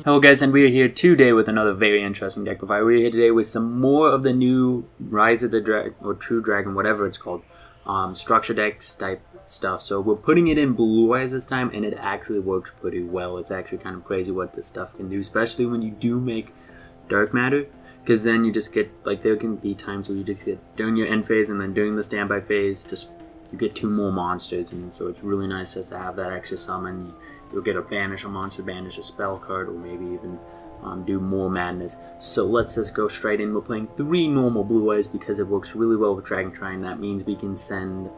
Hello guys, and we are here today with another very interesting deck provider. We're here today with some more of the new Rise of the Dragon, or True Dragon, whatever it's called, structure decks type stuff. So we're putting it in Blue Eyes this time, and it actually works pretty well. It's actually kind of crazy what this stuff can do, especially when you do make Dark Matter, because then you just get, like, there can be times where you just get, during your end phase and then during the standby phase, just you get 2 more monsters, and so it's really nice just to have that extra summon. You'll get a banish a monster, banish a spell card, or maybe even do more madness. So let's just go straight in. We're playing 3 normal Blue Eyes because it works really well with Dragon Trine. That means we can send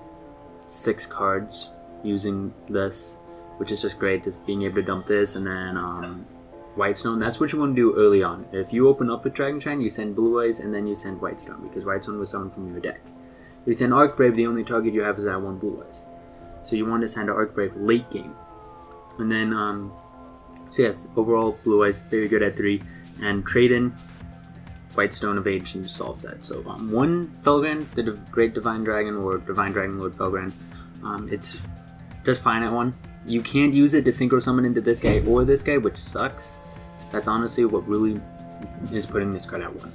6 cards using this, which is just great, just being able to dump this, and then Whitestone. That's what you want to do early on. If you open up with Dragon Trine, you send Blue Eyes, and then you send Whitestone, because Whitestone was summoned from your deck. If you send Arcbrave, the only target you have is that 1 Blue Eyes. So you want to send Arcbrave late game. And then, so yes, overall, Blue Eyes very good at 3, and trade in Whitestone of Ancient solves that. So 1 Felgrand, the Great Divine Dragon, or Divine Dragon Lord Felgrand, it's just fine at 1. You can't use it to synchro summon into this guy or this guy, which sucks. That's honestly what really is putting this card at 1.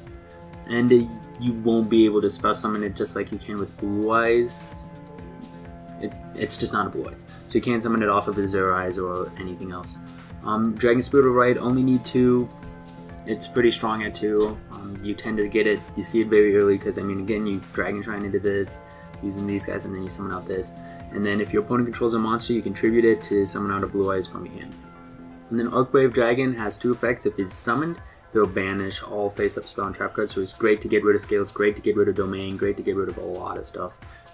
And you won't be able to spell summon it just like you can with Blue Eyes. It's just not a Blue Eyes. So you can't summon it off of Azure Eyes or anything else. Dragon Spirit of Right, only need 2. It's pretty strong at 2. You tend to get it, you see it very early because, I mean, again, you Dragon Trine into this, using these guys, and then you summon out this. And then if your opponent controls a monster, you contribute it to summon out a Blue Eyes from your hand. And then Arcbrave Dragon has 2 effects. If he's summoned, he'll banish all face-up spell and trap cards, so it's great to get rid of Scales, great to get rid of Domain, great to get rid of a lot of stuff.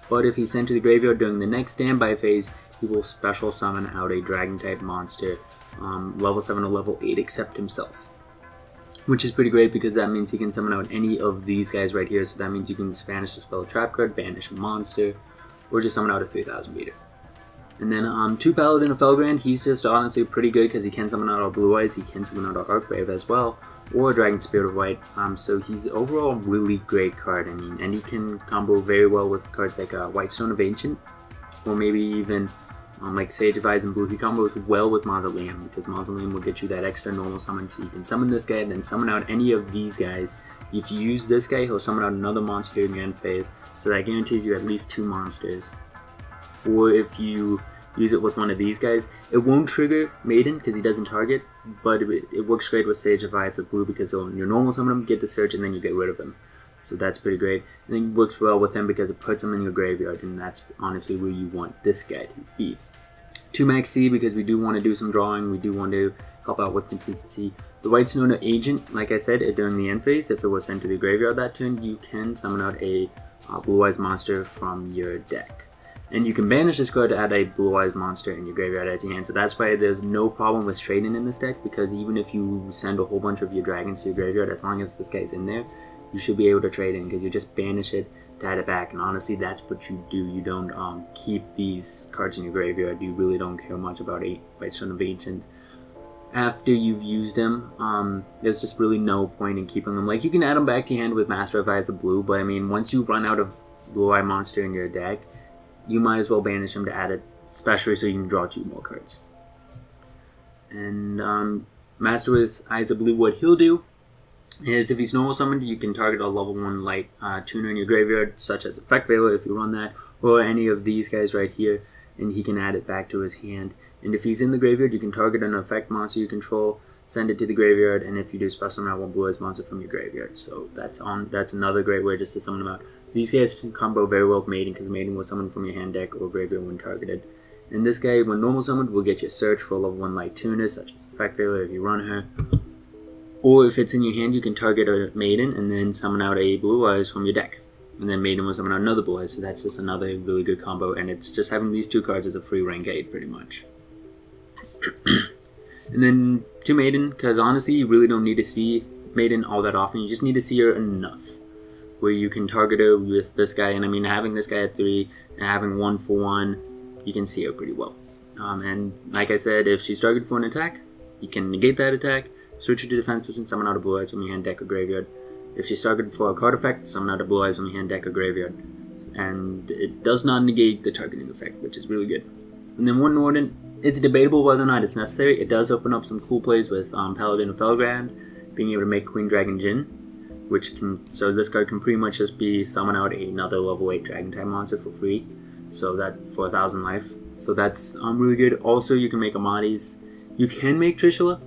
But if he's sent to the graveyard during the next standby phase, he will special summon out a Dragon-type monster, level 7 to level 8, except himself. Which is pretty great because that means he can summon out any of these guys right here, so that means you can just banish a spell trap card, banish a monster, or just summon out a 3000 meter. And then 2 Paladin of Felgrand, he's just honestly pretty good because he can summon out our Blue Eyes, he can summon out our Arcbrave as well, or Dragon Spirit of White. So he's overall a really great card, I mean, and he can combo very well with cards like Whitestone of Ancient, or maybe even like Sage of Eyes and Blue. He combos well with Mausoleum because Mausoleum will get you that extra normal summon, so you can summon this guy and then summon out any of these guys. If you use this guy, he'll summon out another monster in your end phase, so that guarantees you at least 2 monsters. Or if you use it with one of these guys, it won't trigger Maiden because he doesn't target, but it works great with Sage of Eyes with Blue because he'll your normal summon him, get the search, and then you get rid of him. So that's pretty great. And then it works well with him because it puts him in your graveyard, and that's honestly where you want this guy to be. 2 Max C because we do want to do some drawing, we do want to help out with consistency. The Whitestone Agent, like I said, during the end phase, if it was sent to the graveyard that turn, you can summon out a Blue Eyes monster from your deck. And you can banish this card to add a Blue Eyes monster in your graveyard at your hand, so that's why there's no problem with trading in this deck, because even if you send a whole bunch of your dragons to your graveyard, as long as this guy's in there, you should be able to trade in, because you just banish it to add it back, and honestly, that's what you do. You don't keep these cards in your graveyard. You really don't care much about a Whitestone of Ancient. After you've used them, there's just really no point in keeping them. Like, you can add them back to your hand with Master of Eyes of Blue, but I mean, once you run out of Blue Eye monster in your deck, you might as well banish him to add it, especially so you can draw 2 more cards. And Master with Eyes of Blue, what he'll do is if he's normal summoned, you can target a level 1 light tuner in your graveyard, such as Effect Veiler if you run that, or any of these guys right here, and he can add it back to his hand. And if he's in the graveyard, you can target an effect monster you control, send it to the graveyard, and if you do special summon out 1 Blue Eyes monster from your graveyard. So that's another great way just to summon them out. These guys can combo very well with Maiden, because Maiden will summon from your hand deck or graveyard when targeted. And this guy, when normal summoned, will get you a search for a level 1 light tuner, such as Effect Veiler if you run her. Or if it's in your hand, you can target a Maiden and then summon out a Blue Eyes from your deck. And then Maiden will summon out another Blue Eyes, so that's just another really good combo, and it's just having these 2 cards as a free rank 8, pretty much. And then 2 Maiden, because honestly, you really don't need to see Maiden all that often. You just need to see her enough, where you can target her with this guy. And I mean, having this guy at 3 and having 1 for 1, you can see her pretty well. And like I said, if she's targeted for an attack, you can negate that attack, switch her to defense position, summon out a Blue Eyes from your hand, deck, or graveyard. If she's targeted for a card effect, summon out a Blue Eyes from your hand, deck, or graveyard. And it does not negate the targeting effect, which is really good. And then 1 Norden, It's debatable whether or not it's necessary. It does open up some cool plays with Paladin of Felgrand, being able to make Queen Dragon Jin, so this card can pretty much just be summon out another level 8 Dragon type monster for free, so that for 1,000 life. So that's really good. Also, you can make Amadis. You can make Trishula,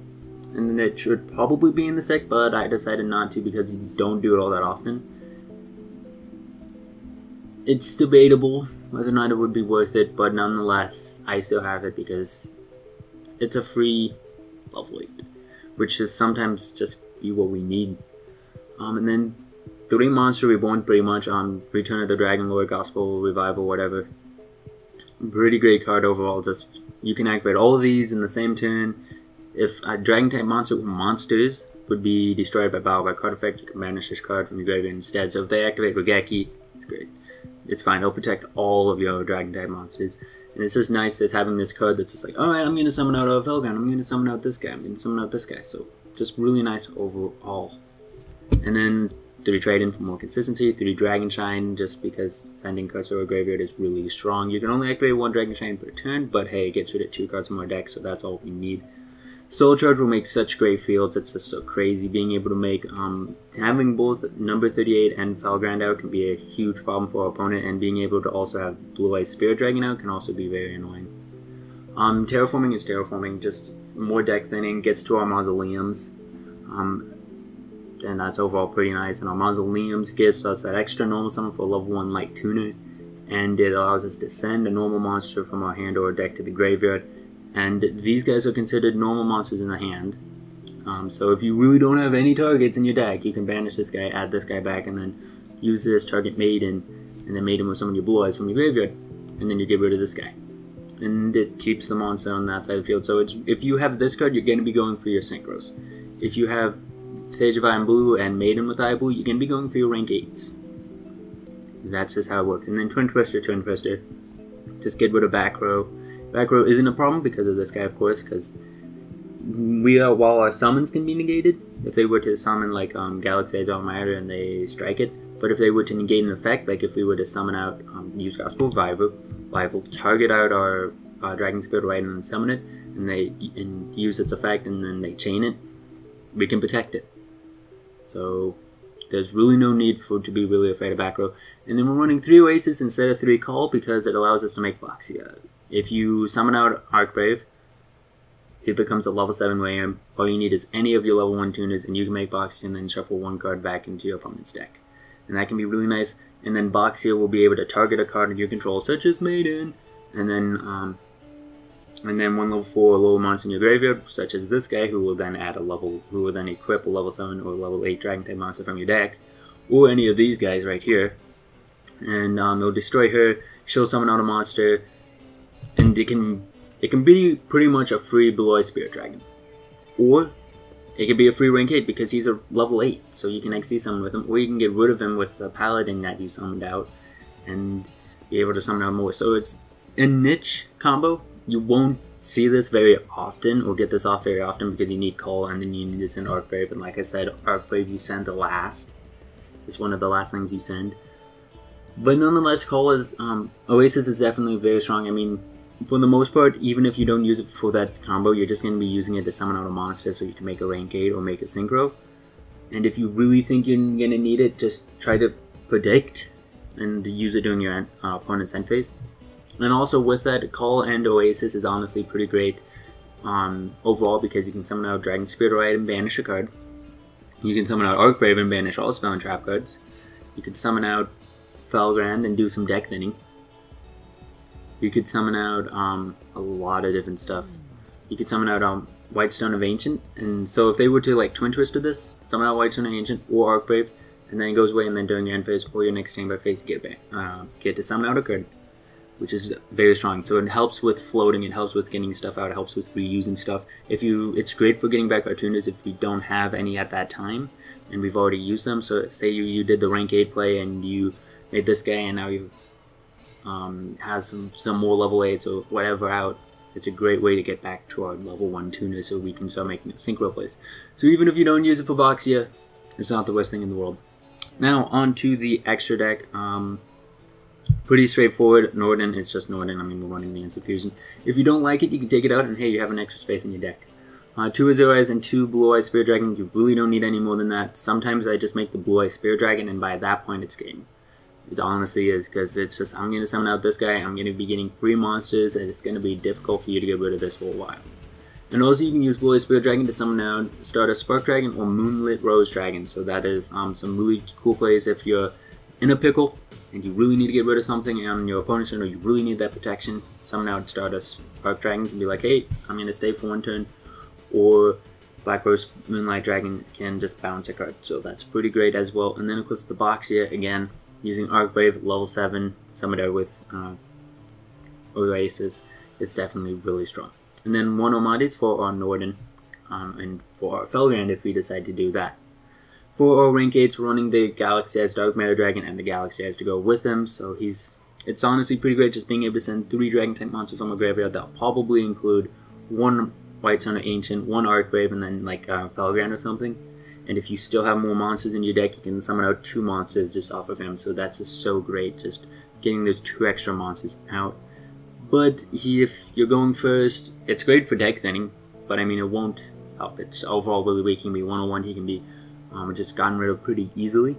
and then that should probably be in this deck, but I decided not to because you don't do it all that often. It's debatable whether or not it would be worth it, but nonetheless, I still have it because it's a free level 8, which is sometimes just be what we need. And then 3 Monster Reborn, pretty much on Return of the Dragon Lord, Gospel, Revival, whatever. Pretty great card overall. Just you can activate all of these in the same turn. If a Dragon type monster with monsters would be destroyed by battle by card effect, you can banish this card from your graveyard instead. So if they activate Regeki, it's great. It's fine. It'll protect all of your Dragon type monsters. And it's just nice as having this card that's just like, alright, I'm going to summon out a Felgrand, I'm going to summon out this guy, I'm going to summon out this guy. So just really nice overall. And then 3 trade-in for more consistency, 3 Dragon Shine, just because sending cards to a graveyard is really strong. You can only activate 1 Dragon Shine per turn, but hey, it gets rid of 2 cards from our deck, so that's all we need. Soul Charge will make such great fields, it's just so crazy. Being able to make, having both number 38 and Felgrand out can be a huge problem for our opponent, and being able to also have Blue Eyes Spirit Dragon out can also be very annoying. Terraforming is terraforming, just more deck thinning, gets to our mausoleums, and that's overall pretty nice. And our mausoleums gives us that extra normal summon for level 1 Light Tuner, and it allows us to send a normal monster from our hand or deck to the graveyard. And these guys are considered normal monsters in the hand. So if you really don't have any targets in your deck, you can banish this guy, add this guy back, and then use this target Maiden, and then Maiden will summon your Blue Eyes from your graveyard, and then you get rid of this guy. And it keeps the monster on that side of the field. So if you have this card, you're going to be going for your Synchros. If you have Sage of Iron Blue and Maiden with Eye Blue, you're going to be going for your rank 8s. That's just how it works. And then Twin Twister. Just get rid of back row. Back row isn't a problem because of this guy, of course, because while our summons can be negated, if they were to summon like Galaxy Edge Matter and they strike it, but if they were to negate an effect, like if we were to summon out, use Gospel Revival, target out our Dragon Spirit right and then summon it, and use its effect and then they chain it, we can protect it. So there's really no need to be really afraid of back row. And then we're running 3 Oasis instead of 3 Call because it allows us to make Boxia. If you summon out Archbrave, it becomes a level 7 Wayam. All you need is any of your level 1 tuners, and you can make Boxia and then shuffle 1 card back into your opponent's deck. And that can be really nice. And then Boxia will be able to target a card in your control, such as Maiden, and then 1 level 4 lower monster in your graveyard, such as this guy, who will then equip a level 7 or level 8 Dragon type monster from your deck, or any of these guys right here. And it'll destroy her. She'll summon out a monster. And it can be pretty much a free Blue Eye Spirit Dragon. Or it could be a free rank 8 because he's a level 8, so you can XC summon with him. Or you can get rid of him with the Paladin that you summoned out and be able to summon out more. So it's a niche combo. You won't see this very often or get this off very often because you need Call and then you need to send Archbrave. And like I said, Archbrave you send the last. It's one of the last things you send. But nonetheless, Call is, Oasis is definitely very strong. I mean, for the most part, even if you don't use it for that combo, you're just going to be using it to summon out a monster so you can make a rank 8 or make a Synchro. And if you really think you're going to need it, just try to predict and use it during your opponent's end phase. And also with that, Call and Oasis is honestly pretty great overall because you can summon out Dragon Spirit Ride and banish a card. You can summon out Archbrave and banish all spell and trap cards. You can summon out Felgrand and do some deck thinning. You could summon out a lot of different stuff. You could summon out Whitestone of Ancient, and so if they were to like Twin Twister this, summon out Whitestone of Ancient or Archbrave, and then it goes away, and then during your end phase or your next standby phase, you get to summon out a card, which is very strong. So it helps with floating, it helps with getting stuff out, it helps with reusing stuff. It's great for getting back our tuners if we don't have any at that time, and we've already used them. So say you did the rank 8 play and you made this guy, and now you has some more level 8s or whatever out. It's a great way to get back to our level 1 tuner so we can start making a Synchro plays. So even if you don't use it for Boxia, it's not the worst thing in the world. Now on to the extra deck. Pretty straightforward. Norden is just Norden. I mean, we're running the Instant Fusion. If you don't like it, you can take it out, and hey, you have an extra space in your deck. 2 Azure Eyes and 2 Blue Eyes Spirit Dragon. You really don't need any more than that. Sometimes I just make the Blue Eyes Spirit Dragon, and by that point, it's game. It honestly is, because it's just, I'm going to summon out this guy, I'm going to be getting 3 monsters, and it's going to be difficult for you to get rid of this for a while. And also you can use Blue Eyes Spirit Dragon to summon out Stardust Spark Dragon or Moonlit Rose Dragon. So that is some really cool plays if you're in a pickle and you really need to get rid of something on your opponent's turn, or you really need that protection. Summon out Stardust Spark Dragon can be like, hey, I'm going to stay for 1 turn. Or Black Rose Moonlight Dragon can just bounce a card. So that's pretty great as well. And then of course the box here, again, using Arcbrave, level 7, summoned out with Oasis, is definitely really strong. And then 1 Omadis for our Norden, and for our Felgrand if we decide to do that. For our rank 8s, we're running the Galaxy Eyes Dark Matter Dragon and the Galaxy Eyes to go with him. So it's honestly pretty great just being able to send 3 Dragon type monsters from a graveyard. That'll probably include 1 White Sun or Ancient, 1 Arcbrave, and then like Felgrand or something. And if you still have more monsters in your deck, you can summon out 2 monsters just off of him. So that's just so great, just getting those 2 extra monsters out. But if you're going first, it's great for deck thinning, but I mean it won't help. It's overall really weak. He can be 101, he can be just gotten rid of pretty easily.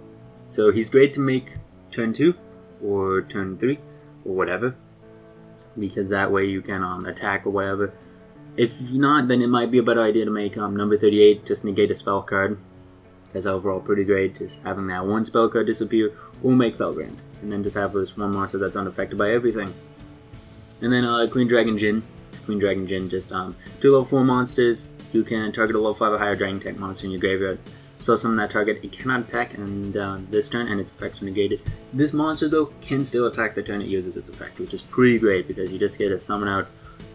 So he's great to make turn 2 or turn 3 or whatever, because that way you can attack or whatever. If not, then it might be a better idea to make number 38, just negate a spell card. That's overall pretty great, just having that 1 spell card disappear, or make Felgrand, and then just have this 1 monster that's unaffected by everything. And then Queen Dragon Jin. It's Queen Dragon Jin, just 2 level 4 monsters. You can target a level 5 or higher Dragon type monster in your graveyard. Spell summon that target. It cannot attack and this turn, and its effects are negated. This monster, though, can still attack the turn it uses its effect, which is pretty great, because you just get to summon out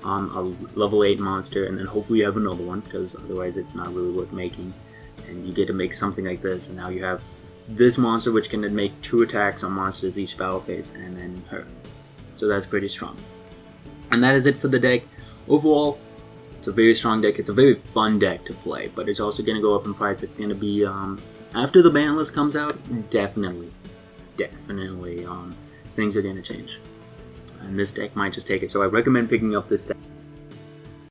a level 8 monster, and then hopefully you have another one, because otherwise it's not really worth making. And you get to make something like this, and now you have this monster, which can make 2 attacks on monsters each battle phase, and then her. So that's pretty strong. And that is it for the deck. Overall, it's a very strong deck. It's a very fun deck to play, but it's also going to go up in price. It's going to be, after the ban list comes out, definitely, things are going to change. And this deck might just take it. So I recommend picking up this deck.